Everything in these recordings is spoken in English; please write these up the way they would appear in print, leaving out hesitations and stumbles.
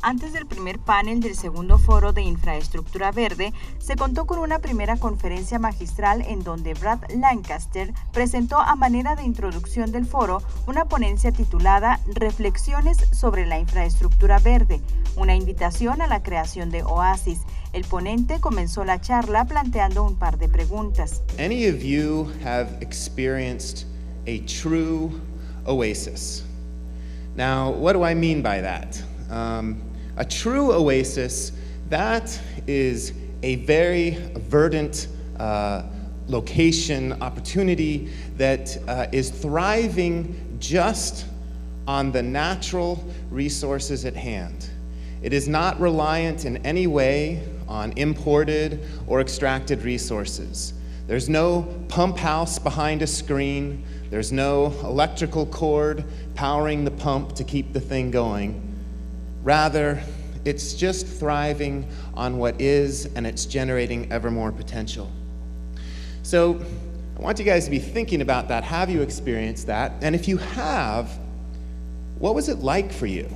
Antes del primer panel del segundo Foro de Infraestructura Verde, se contó con una primera conferencia magistral en donde Brad Lancaster presentó a manera de introducción del foro una ponencia titulada Reflexiones sobre la infraestructura verde, una invitación a la creación de oasis. El ponente comenzó la charla planteando un par de preguntas. Any of you have experienced a true oasis? Now, what do I mean by that? A true oasis, that is a very verdant location, opportunity that is thriving just on the natural resources at hand. It is not reliant in any way on imported or extracted resources. There's no pump house behind a screen. There's no electrical cord powering the pump to keep the thing going. Rather, it's just thriving on what is, and it's generating ever more potential. So I want you guys to be thinking about that. Have you experienced that? And if you have, what was it like for you?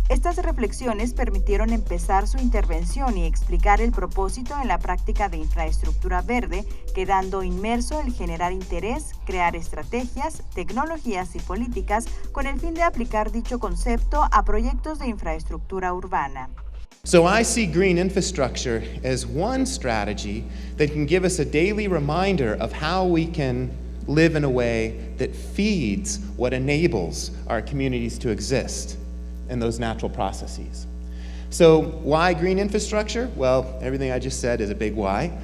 Estas reflexiones permitieron empezar su intervención y explicar el propósito en la práctica de infraestructura verde, quedando inmerso el generar interés, crear estrategias, tecnologías y políticas con el fin de aplicar dicho concepto a proyectos de infraestructura urbana. So I see green infrastructure as one strategy that can give us a daily reminder of how we can live in a way that feeds what enables our communities to exist and those natural processes. So why green infrastructure? Well, everything I just said is a big why.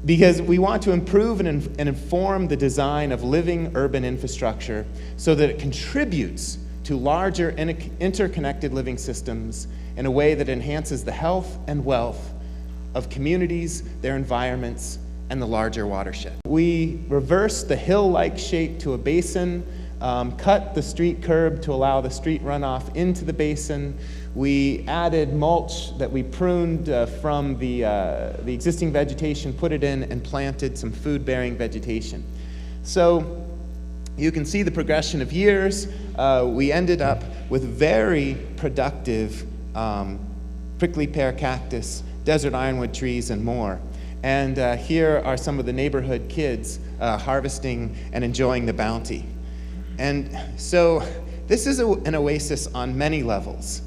Because we want to improve and inform the design of living urban infrastructure so that it contributes to larger interconnected living systems in a way that enhances the health and wealth of communities, their environments, and the larger watershed. We reversed the hill-like shape to a basin, cut the street curb to allow the street runoff into the basin. We added mulch that we pruned from the existing vegetation, put it in, and planted some food-bearing vegetation. So you can see the progression of years. We ended up with very productive prickly pear cactus, desert ironwood trees, and more. And here are some of the neighborhood kids harvesting and enjoying the bounty. And so this is an oasis on many levels.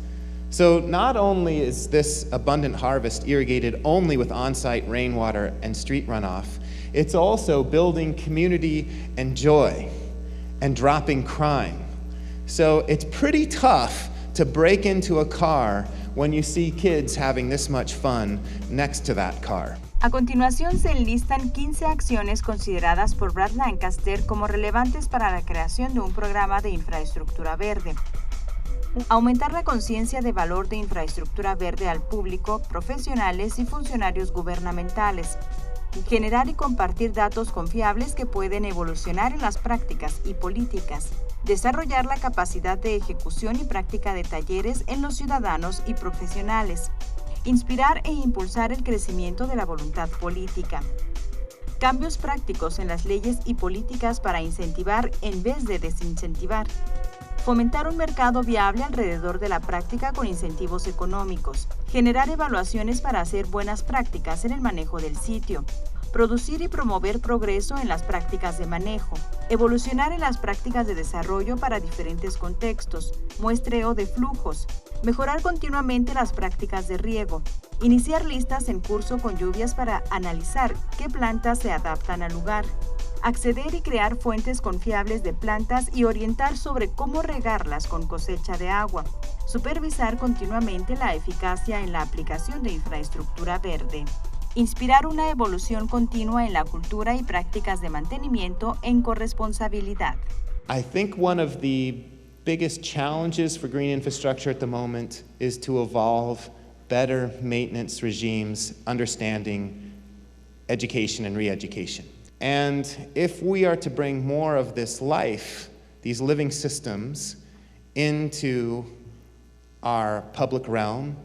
So not only is this abundant harvest irrigated only with on-site rainwater and street runoff, it's also building community and joy and dropping crime. So it's pretty tough to break into a car when you see kids having this much fun next to that car. A continuación se enlistan 15 acciones consideradas por Brad Lancaster como relevantes para la creación de un programa de infraestructura verde. Aumentar la conciencia de valor de infraestructura verde al público, profesionales y funcionarios gubernamentales. Generar y compartir datos confiables que pueden evolucionar en las prácticas y políticas. Desarrollar la capacidad de ejecución y práctica de talleres en los ciudadanos y profesionales. Inspirar e impulsar el crecimiento de la voluntad política. Cambios prácticos en las leyes y políticas para incentivar en vez de desincentivar. Fomentar un mercado viable alrededor de la práctica con incentivos económicos. Generar evaluaciones para hacer buenas prácticas en el manejo del sitio. Producir y promover progreso en las prácticas de manejo. Evolucionar en las prácticas de desarrollo para diferentes contextos. Muestreo de flujos. Mejorar continuamente las prácticas de riego. Iniciar listas en curso con lluvias para analizar qué plantas se adaptan al lugar. Acceder y crear fuentes confiables de plantas y orientar sobre cómo regarlas con cosecha de agua. Supervisar continuamente la eficacia en la aplicación de infraestructura verde. Inspirar una evolución continua en la cultura y prácticas de mantenimiento en corresponsabilidad. I think one of the biggest challenges for green infrastructure at the moment is to evolve better maintenance regimes, understanding education and re-education. And if we are to bring more of this life, these living systems, into our public realm,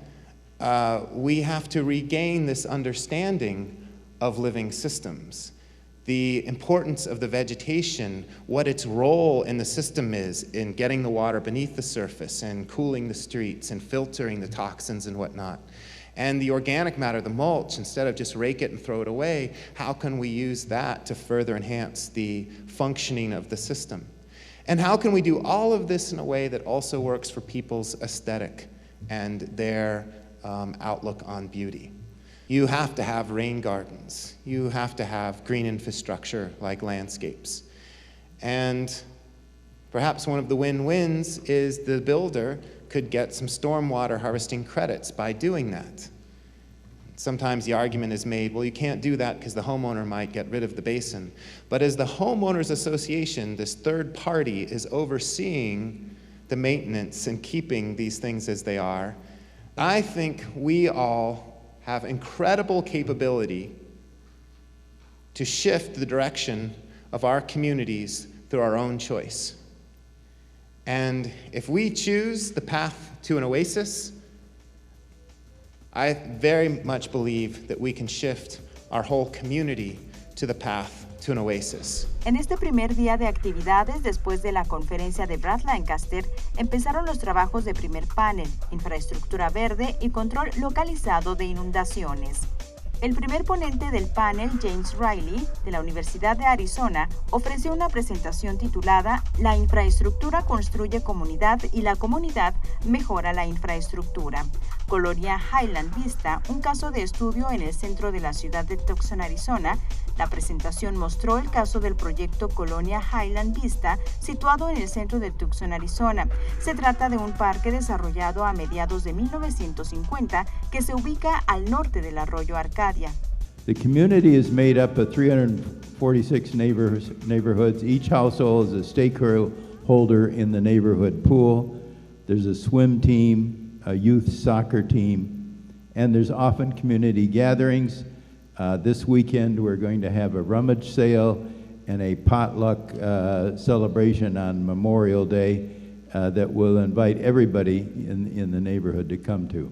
we have to regain this understanding of living systems. the importance of the vegetation, what its role in the system is in getting the water beneath the surface and cooling the streets and filtering the toxins and whatnot. And the organic matter, the mulch, instead of just rake it and throw it away, how can we use that to further enhance the functioning of the system? And how can we do all of this in a way that also works for people's aesthetic and their outlook on beauty? You have to have rain gardens. You have to have green infrastructure like landscapes. And perhaps one of the win-wins is the builder could get some stormwater harvesting credits by doing that. Sometimes the argument is made, well, you can't do that because the homeowner might get rid of the basin. But as the homeowners association, this third party is overseeing the maintenance and keeping these things as they are. I think we all have incredible capability to shift the direction of our communities through our own choice. And if we choose the path to an oasis, I very much believe that we can shift our whole community to the path to an oasis. En este primer día de actividades, después de la conferencia de Brad Lancaster, empezaron los trabajos de primer panel, infraestructura verde y control localizado de inundaciones. El primer ponente del panel, James Riley, de la Universidad de Arizona, ofreció una presentación titulada La infraestructura construye comunidad y la comunidad mejora la infraestructura. Colonia Highland Vista, un caso de estudio en el centro de la ciudad de Tucson, Arizona. La presentación mostró el caso del proyecto Colonia Highland Vista, situado en el centro de Tucson, Arizona. Se trata de un parque desarrollado a mediados de 1950 que se ubica al norte del arroyo Arcadia. The community is made up of 346 neighborhoods. Each household is a stakeholder in the neighborhood pool. There's a swim team, a youth soccer team, and there's often community gatherings. This weekend we're going to have a rummage sale and a potluck celebration on Memorial Day that will invite everybody in the neighborhood to come to.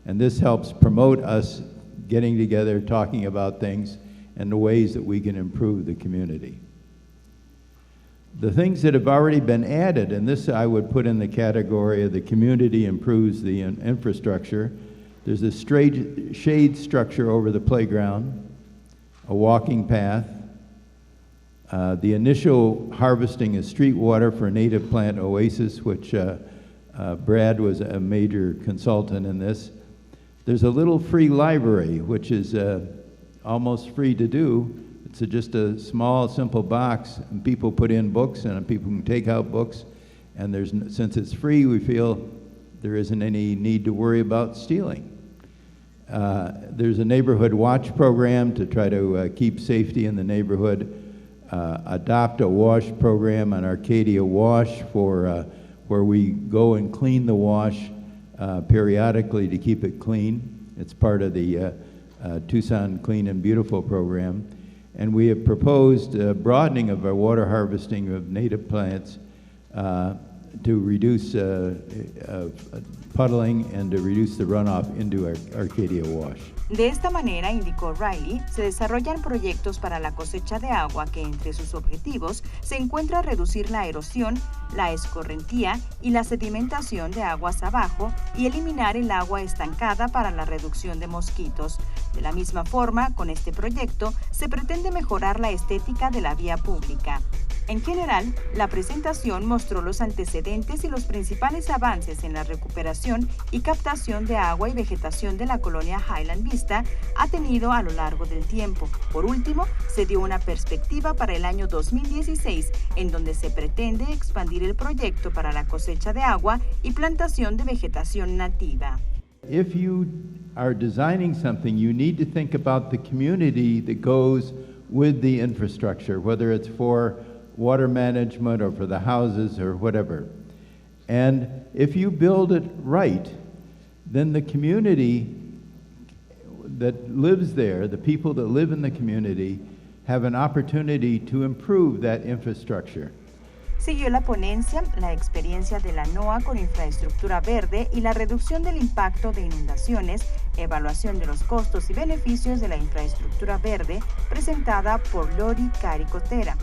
And this helps promote us getting together, talking about things, and the ways that we can improve the community. The things that have already been added, and this I would put in the category of the community improves the infrastructure. There's a shade structure over the playground, a walking path. The initial harvesting of street water for native plant oasis, which Brad was a major consultant in this. There's a little free library, which is almost free to do. It's just a small, simple box, and people put in books, and people can take out books. And since it's free, we feel there isn't any need to worry about stealing. There's a neighborhood watch program to try to keep safety in the neighborhood. Adopt a wash program on Arcadia Wash for where we go and clean the wash periodically to keep it clean. It's part of the Tucson Clean and Beautiful program. And we have proposed broadening of our water harvesting of native plants to reduce puddling and to reduce the runoff into Arcadia Wash. De esta manera, indicó Riley, se desarrollan proyectos para la cosecha de agua que entre sus objetivos se encuentra reducir la erosión, la escorrentía y la sedimentación de aguas abajo y eliminar el agua estancada para la reducción de mosquitos. De la misma forma, con este proyecto se pretende mejorar la estética de la vía pública. En general, la presentación mostró los antecedentes y los principales avances en la recuperación y captación de agua y vegetación de la colonia Highland Vista ha tenido a lo largo del tiempo. Por último, se dio una perspectiva para el año 2016, en donde se pretende expandir el proyecto para la cosecha de agua y plantación de vegetación nativa. If you are designing something, you need to think about the community that goes with the infrastructure, whether it's for water management or for the houses or whatever. And if you build it right, then the community that lives there, the people that live in the community, have an opportunity to improve that infrastructure. Siguió la ponencia, la experiencia de la NOAA con infraestructura verde y la reducción del impacto de inundaciones, evaluación de los costos y beneficios de la infraestructura verde, presentada por Lori Caricotera,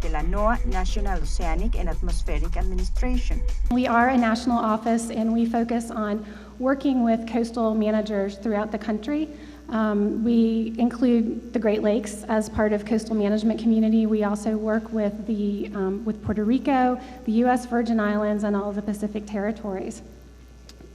de la NOAA National Oceanic and Atmospheric Administration. We are a national office and we focus on working with coastal managers throughout the country. We include the Great Lakes as part of coastal management community. We also work with with Puerto Rico, the U.S. Virgin Islands, and all of the Pacific territories.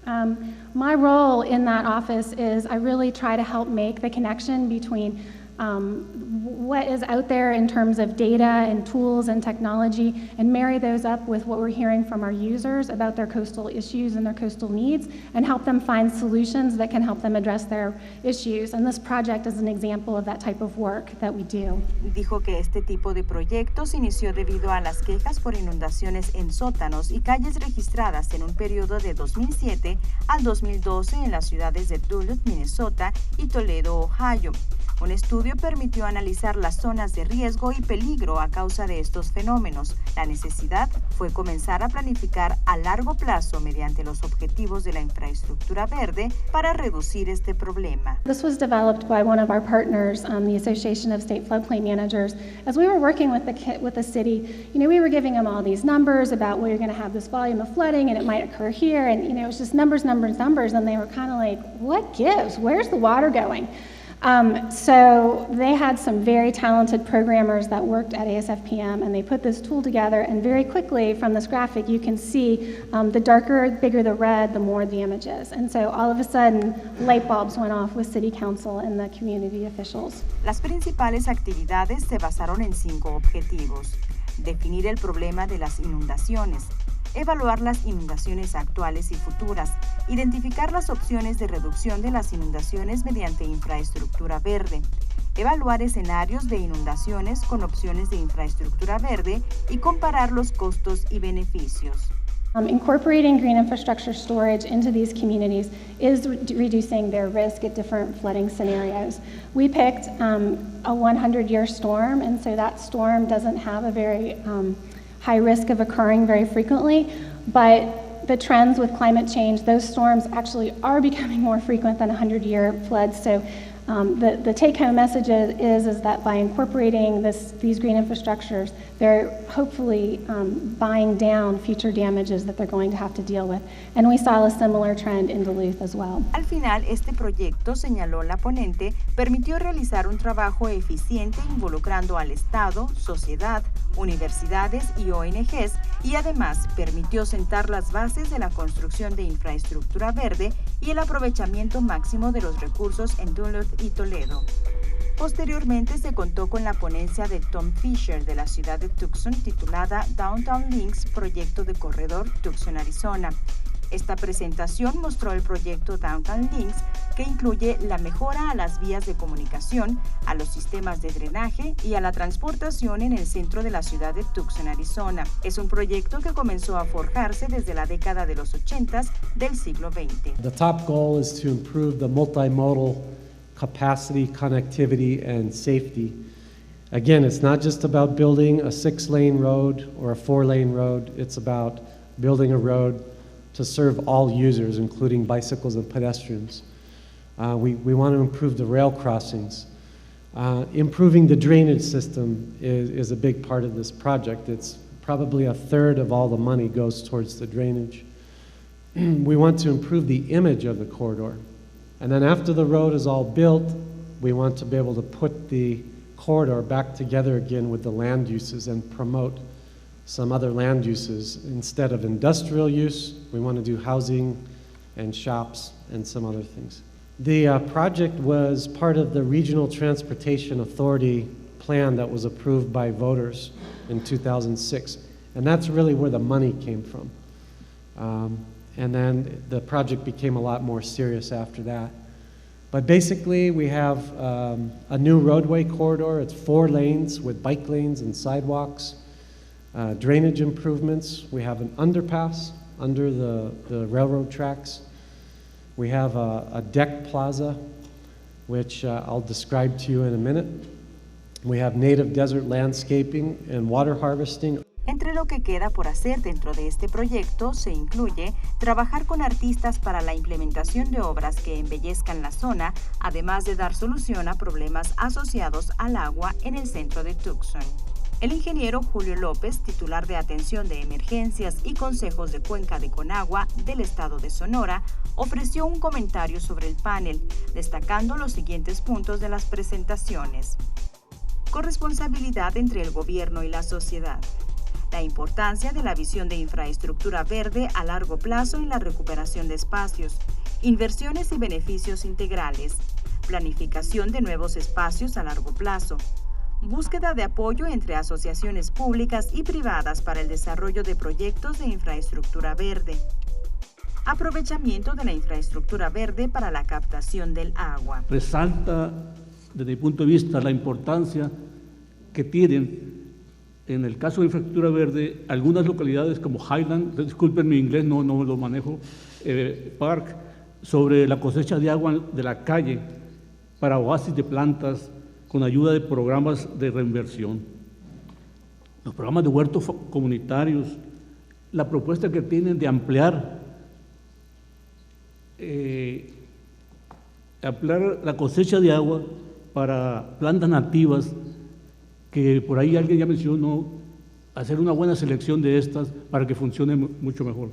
My role in that office is I really try to help make the connection between what is out there in terms of data and tools and technology, and marry those up with what we're hearing from our users about their coastal issues and their coastal needs, and help them find solutions that can help them address their issues. And this project is an example of that type of work that we do. Dijo que este tipo de proyectos inició debido a las quejas por inundaciones en sótanos y calles registradas en un periodo de 2007 al 2012 en las ciudades de Duluth, Minnesota y Toledo, Ohio. Un estudio permitió analizar las zonas de riesgo y peligro a causa de estos fenómenos. La necesidad fue comenzar a planificar a largo plazo mediante los objetivos de la infraestructura verde para reducir este problema. This was developed by one of our partners, the Association of State Floodplain Managers. As we were working with the city, we were giving them all these numbers about where you're going to have this volume of flooding and it might occur here, and it was just numbers, numbers, numbers, and they were kind of like, what gives? Where's the water going? So they had some very talented programmers that worked at ASFPM, and they put this tool together, and very quickly from this graphic you can see the darker, bigger the red, the more the images. And so all of a sudden light bulbs went off with city council and the community officials. Las principales actividades se basaron en 5 objetivos: definir el problema de las inundaciones, evaluar las inundaciones actuales y futuras, identificar las opciones de reducción de las inundaciones mediante infraestructura verde, evaluar escenarios de inundaciones con opciones de infraestructura verde y comparar los costos y beneficios. Incorporating green infrastructure storage into these communities is reducing their risk at different flooding scenarios. We picked a 100-year storm, and so that storm doesn't have a very high risk of occurring very frequently, but the trends with climate change, those storms actually are becoming more frequent than 100-year floods. So the take-home message is that by incorporating these green infrastructures, they're hopefully buying down future damages that they're going to have to deal with. And we saw a similar trend in Duluth as well. Al final, este proyecto, señaló la ponente, permitió realizar un trabajo eficiente involucrando al Estado, sociedad, universidades y ONGs, y además permitió sentar las bases de la construcción de infraestructura verde y el aprovechamiento máximo de los recursos en Duluth y Toledo. Posteriormente se contó con la ponencia de Tom Fisher de la ciudad de Tucson titulada Downtown Links, proyecto de corredor Tucson, Arizona. Esta presentación mostró el proyecto Downtown Links, que incluye la mejora a las vías de comunicación, a los sistemas de drenaje y a la transportación en el centro de la ciudad de Tucson, Arizona. Es un proyecto que comenzó a forjarse desde la década de los 80s del siglo XX. The top goal is to improve the multimodal capacity, connectivity, and safety. Again, it's not just about building a 6-lane road or a 4-lane road. It's about building a road to serve all users, including bicycles and pedestrians. We want to improve the rail crossings. Improving the drainage system is a big part of this project. It's probably 1/3 of all the money goes towards the drainage. We want to improve the image of the corridor. And then after the road is all built, we want to be able to put the corridor back together again with the land uses and promote some other land uses. Instead of industrial use, we want to do housing and shops and some other things. The project was part of the Regional Transportation Authority plan that was approved by voters in 2006. And that's really where the money came from. And then the project became a lot more serious after that. But basically, we have a new roadway corridor. It's 4 lanes with bike lanes and sidewalks. Drainage improvements. We have an underpass under the railroad tracks. We have a deck plaza, which I'll describe to you in a minute. We have native desert landscaping and water harvesting. Entre Entre lo que queda por hacer dentro de este proyecto se incluye trabajar con artistas para la implementación de obras que embellezcan la zona, además de dar solución a problemas asociados al agua en el centro de Tucson. El ingeniero Julio López, titular de Atención de Emergencias y Consejos de Cuenca de Conagua del estado de Sonora, ofreció un comentario sobre el panel, destacando los siguientes puntos de las presentaciones. Corresponsabilidad entre el gobierno y la sociedad. La importancia de la visión de infraestructura verde a largo plazo en la recuperación de espacios, inversiones y beneficios integrales, planificación de nuevos espacios a largo plazo, búsqueda de apoyo entre asociaciones públicas y privadas para el desarrollo de proyectos de infraestructura verde, aprovechamiento de la infraestructura verde para la captación del agua. Resalta, desde mi punto de vista, la importancia que tienen, en el caso de infraestructura verde, algunas localidades como Highland, disculpen mi inglés, no lo manejo, Park, sobre la cosecha de agua de la calle para oasis de plantas con ayuda de programas de reinversión. Los programas de huertos comunitarios, la propuesta que tienen de ampliar la cosecha de agua para plantas nativas, que por ahí alguien ya mencionó, hacer una buena selección de estas para que funcionen mucho mejor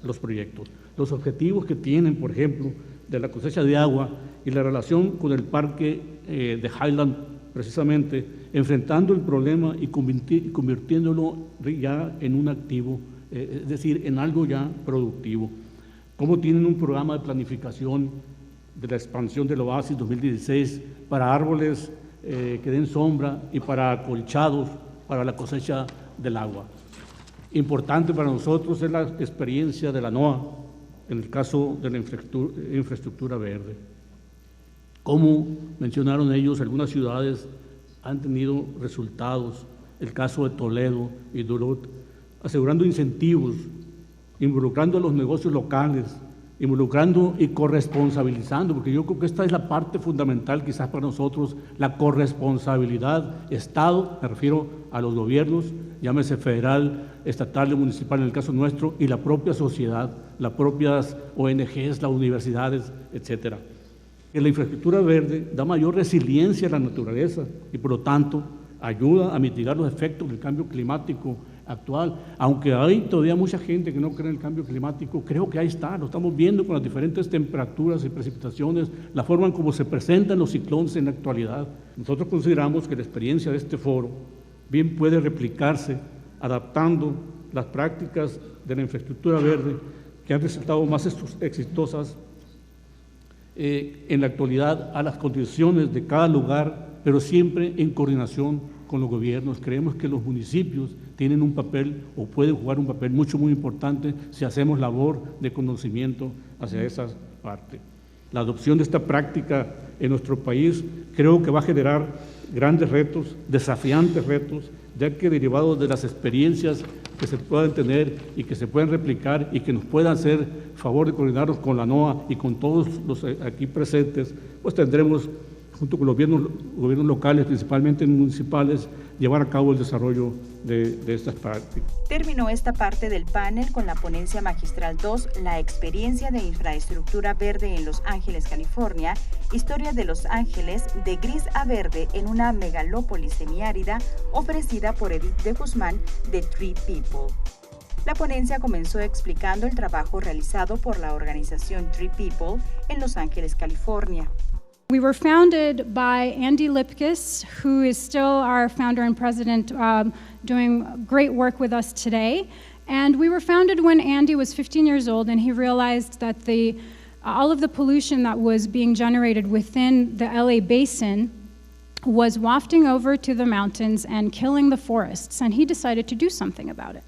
los proyectos. Los objetivos que tienen, por ejemplo, de la cosecha de agua y la relación con el parque de Highland, precisamente, enfrentando el problema y convirtiéndolo ya en un activo, es decir, en algo ya productivo. Cómo tienen un programa de planificación de la expansión del oasis 2016 para árboles que den sombra y para acolchados para la cosecha del agua. Importante para nosotros es la experiencia de la NOAA en el caso de la infraestructura verde. Como mencionaron ellos, algunas ciudades han tenido resultados, el caso de Toledo y Duluth, asegurando incentivos, involucrando a los negocios locales, involucrando y corresponsabilizando, porque yo creo que esta es la parte fundamental quizás para nosotros, la corresponsabilidad, Estado, me refiero a los gobiernos, llámese federal, estatal y municipal en el caso nuestro, y la propia sociedad, las propias ONGs, las universidades, etcétera. Que la infraestructura verde da mayor resiliencia a la naturaleza y por lo tanto ayuda a mitigar los efectos del cambio climático actual. Aunque hay todavía mucha gente que no cree en el cambio climático, creo que ahí está, lo estamos viendo con las diferentes temperaturas y precipitaciones, la forma en cómo se presentan los ciclones en la actualidad. Nosotros consideramos que la experiencia de este foro bien puede replicarse adaptando las prácticas de la infraestructura verde que han resultado más exitosas en la actualidad a las condiciones de cada lugar, pero siempre en coordinación con los gobiernos. Creemos que los municipios tienen un papel o pueden jugar un papel muy importante si hacemos labor de conocimiento hacia esa parte. La adopción de esta práctica en nuestro país creo que va a generar grandes retos, desafiantes retos, ya que derivados de las experiencias que se puedan tener y que se puedan replicar y que nos puedan hacer favor de coordinarnos con la NOAA y con todos los aquí presentes, pues tendremos, junto con los gobiernos locales, principalmente municipales, llevar a cabo el desarrollo de estas prácticas. Terminó esta parte del panel con la ponencia magistral 2, la experiencia de infraestructura verde en Los Ángeles, California, historia de Los Ángeles de gris a verde en una megalópolis semiárida, ofrecida por Edith de Guzmán de Tree People. La ponencia comenzó explicando el trabajo realizado por la organización Tree People en Los Ángeles, California. We were founded by Andy Lipkis, who is still our founder and president, doing great work with us today. And we were founded when Andy was 15 years old, and he realized that all of the pollution that was being generated within the LA basin was wafting over to the mountains and killing the forests, and he decided to do something about it.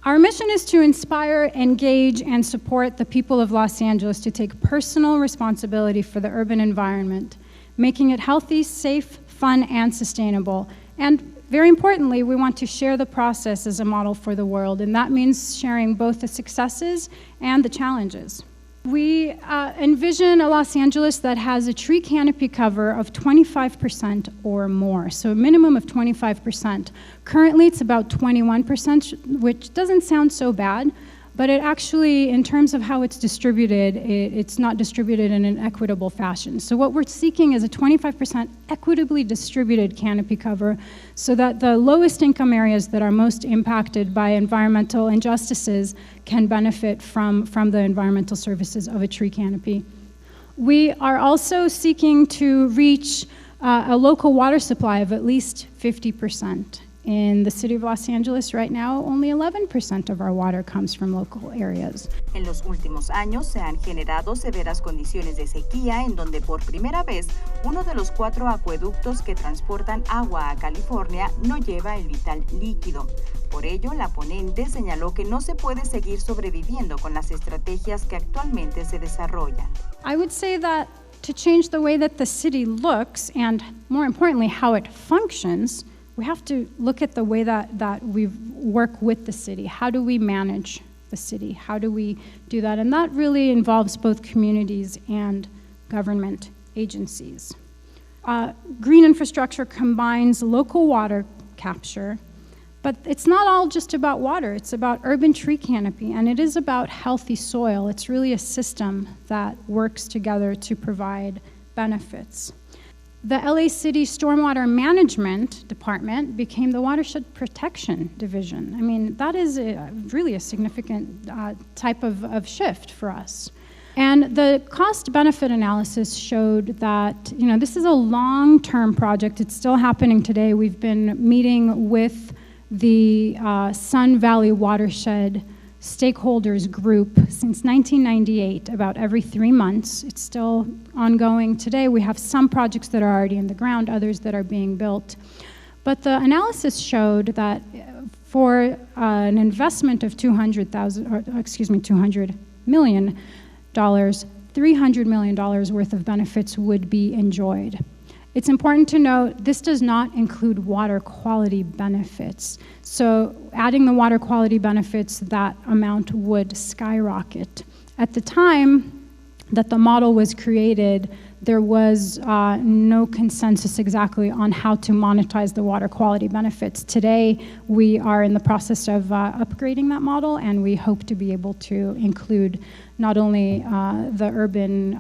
Our mission is to inspire, engage, and support the people of Los Angeles to take personal responsibility for the urban environment, making it healthy, safe, fun, and sustainable. And very importantly, we want to share the process as a model for the world, and that means sharing both the successes and the challenges. We envision a Los Angeles that has a tree canopy cover of 25% or more, so a minimum of 25%. Currently, it's about 21%, which doesn't sound so bad, but it actually, in terms of how it's distributed, it's not distributed in an equitable fashion. So what we're seeking is a 25% equitably distributed canopy cover so that the lowest income areas that are most impacted by environmental injustices can benefit from the environmental services of a tree canopy. We are also seeking to reach a local water supply of at least 50%. In the city of Los Angeles right now, only 11% of our water comes from local areas. En los últimos años se han generado severas condiciones de sequía en donde por primera vez uno de los 4 acueductos que transportan agua a California no lleva el vital líquido. Por ello, la ponente señaló que no se puede seguir sobreviviendo con las estrategias que actualmente se desarrollan. I would say that to change the way that the city looks and, more importantly, how it functions, we have to look at the way that we work with the city. How do we manage the city? How do we do that? And that really involves both communities and government agencies. Green infrastructure combines local water capture, but it's not all just about water. It's about urban tree canopy, and it is about healthy soil. It's really a system that works together to provide benefits. The LA City Stormwater Management Department became the Watershed Protection Division. I mean, that is really a significant type of shift for us. And the cost-benefit analysis showed that, this is a long-term project. It's still happening today. We've been meeting with the Sun Valley Watershed stakeholders group since 1998, about every 3 months. It's still ongoing today. We have some projects that are already in the ground, others that are being built. But the analysis showed that for an investment of $200 million, $300 million worth of benefits would be enjoyed. It's important to note this does not include water quality benefits. So adding the water quality benefits, that amount would skyrocket. At the time that the model was created, there was no consensus exactly on how to monetize the water quality benefits. Today, we are in the process of upgrading that model, and we hope to be able to include not only the urban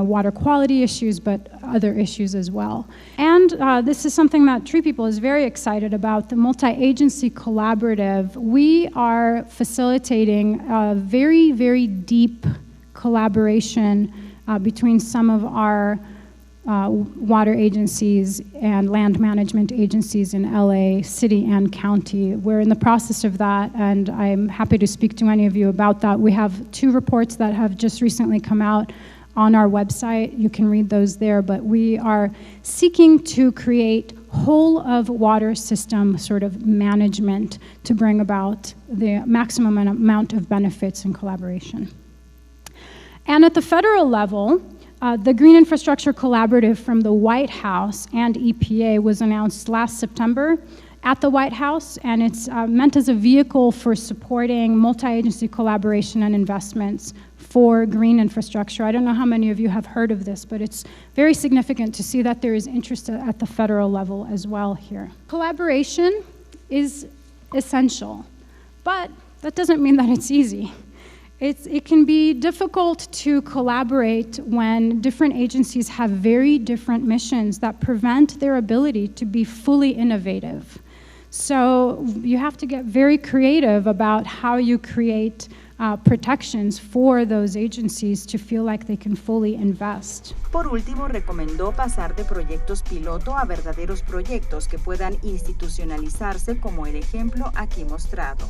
water quality issues, but other issues as well. And this is something that Tree People is very excited about, the multi-agency collaborative. We are facilitating a very, very deep collaboration between some of our water agencies and land management agencies in LA City and County. We're in the process of that, and I'm happy to speak to any of you about that. We have 2 reports that have just recently come out on our website. You can read those there, but we are seeking to create whole of water system sort of management to bring about the maximum amount of benefits and collaboration. And at the federal level, the Green Infrastructure Collaborative from the White House and EPA was announced last September at the White House, and it's meant as a vehicle for supporting multi-agency collaboration and investments for green infrastructure. I don't know how many of you have heard of this, but it's very significant to see that there is interest at the federal level as well here. Collaboration is essential, but that doesn't mean that it's easy. It can be difficult to collaborate when different agencies have very different missions that prevent their ability to be fully innovative. So you have to get very creative about how you create protections for those agencies to feel like they can fully invest. Por último, recomendó pasar de proyectos piloto a verdaderos proyectos que puedan institucionalizarse como el ejemplo aquí mostrado.